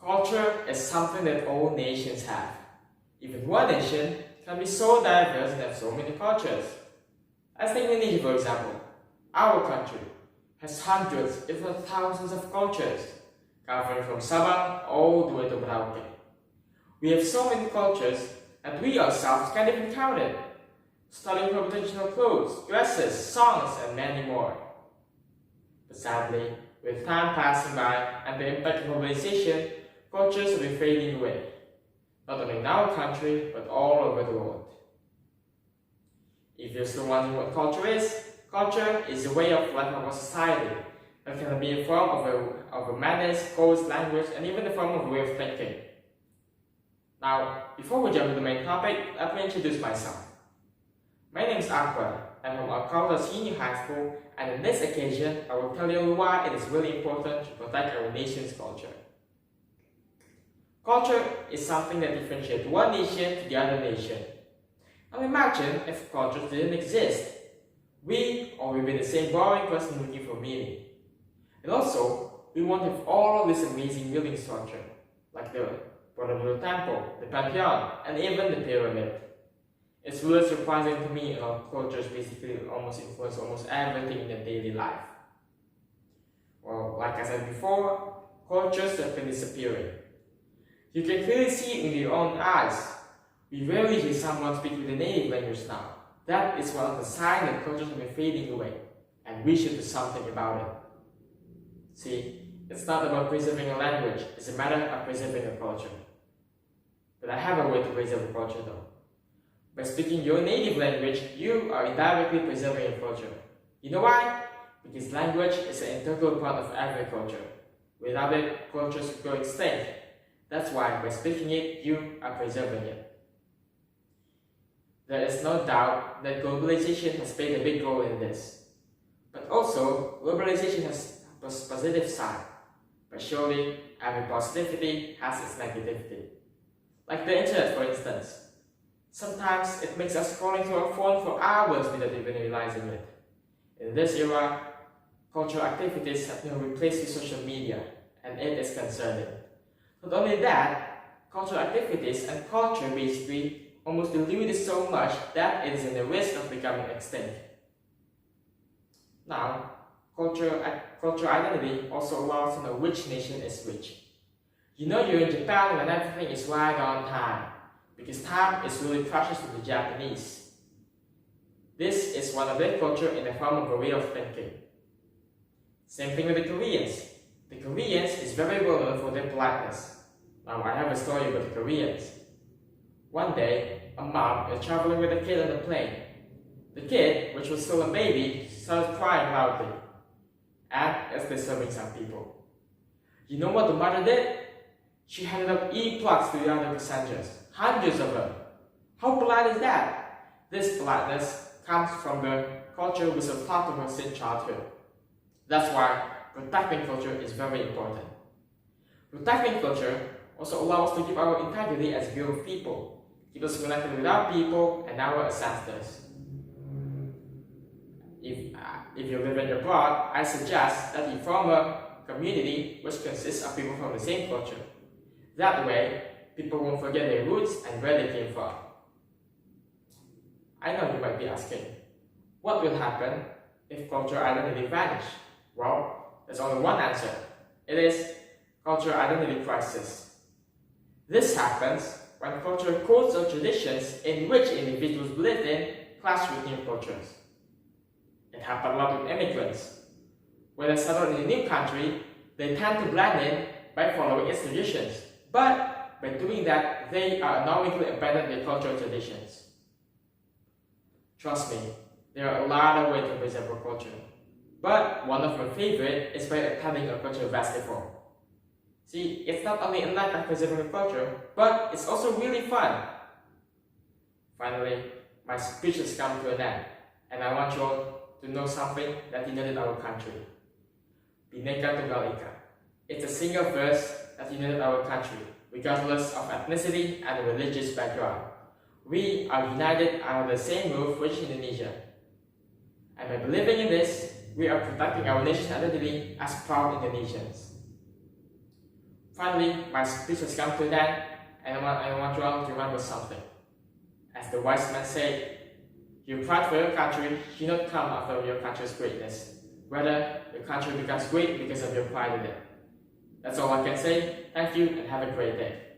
Culture is something that all nations have. Even one nation can be so diverse and have so many cultures. Let's take Indonesia for example. Our country has hundreds, if not thousands of cultures, covering from Sabang all the way to Merauke. We have so many cultures that we ourselves can't even count it, starting from traditional clothes, dresses, songs, and many more. But sadly, with time passing by and the impact of globalization, cultures have been fading away, not only in our country, but all over the world. If you're still wondering what culture is a way of life of a society that can be a form of a manners, codes, language, and even a form of a way of thinking. Now, before we jump into the main topic, let me introduce myself. My name is Akbar. I'm from Al-Kautsar Senior High School, and on this occasion, I will tell you why it is really important to protect our nation's culture. Culture is something that differentiates one nation to the other nation. Now imagine if cultures didn't exist. We would be the same boring person looking for meaning. And also, we won't have all of this amazing building structure, like the Kultirnival temple, the pantheon, and even the pyramid. It's really surprising to me how cultures basically influence almost everything in your daily life. Well, like I said before, cultures have been disappearing. You can clearly see it in your own eyes. We rarely hear someone speak with a native language now. That is one of the signs that cultures have been fading away, and we should do something about it. See, it's not about preserving a language, it's a matter of preserving a culture. But I have a way to preserve a culture though. By speaking your native language, you are indirectly preserving your culture. You know why? Because language is an integral part of every culture. Without it, cultures would go extinct. That's why by speaking it, you are preserving it. There is no doubt that globalization has played a big role in this. But also, globalization has a positive side. But surely, every positivity has its negativity. Like the internet, for instance. Sometimes it makes us scrolling through our phone for hours without even realizing it. In this era, cultural activities have now replaced with social media, and it is concerning. Not only that, cultural activities and culture basically almost diluted so much that it is in the risk of becoming extinct. Now, cultural identity also allows to know which nation is which. You know you're in Japan when everything is right on time, because time is really precious to the Japanese. This is one of their culture in the form of a way of thinking. Same thing with the Koreans. The Koreans is very well known for their politeness. Now I have a story about the Koreans. One day, a mom is traveling with a kid on the plane. The kid, which was still a baby, started crying loudly, and it's disturbing some people. You know what the mother did? She handed out earplugs to the other passengers, hundreds of them. How polite is that? This politeness comes from the culture we were taught to us in childhood. That's why protecting culture is very important. Protecting culture also allows us to keep our integrity as a group of people, keep us connected with our people and our ancestors. If you're living abroad, I suggest that you form a community which consists of people from the same culture. That way, people won't forget their roots and where they came from. I know you might be asking, what will happen if cultural identity vanish? Well, there's only one answer. It is cultural identity crisis. This happens when cultural codes or traditions in which individuals believe in clash with new cultures. It happens a lot with immigrants. When they settle in a new country, they tend to blend in by following its traditions. But by doing that, they are unknowingly abandon their cultural traditions. Trust me, there are a lot of ways to preserve our culture. But one of my favorite is by attending a cultural festival. See, it's not only an act of preserving the culture, but it's also really fun. Finally, my speech has come to an end, and I want you all to know something that united our country. Bhinneka Tunggal Ika. It's a single verse that united our country, regardless of ethnicity and religious background. We are united under the same roof, which is Indonesia. And by believing in this, we are protecting our nation's identity as proud Indonesians. Finally, my speech has come to an end, and I want you all to remember something. As the wise man said, your pride for your country should not come after your country's greatness. Rather, your country becomes great because of your pride in it. That's all I can say. Thank you and have a great day.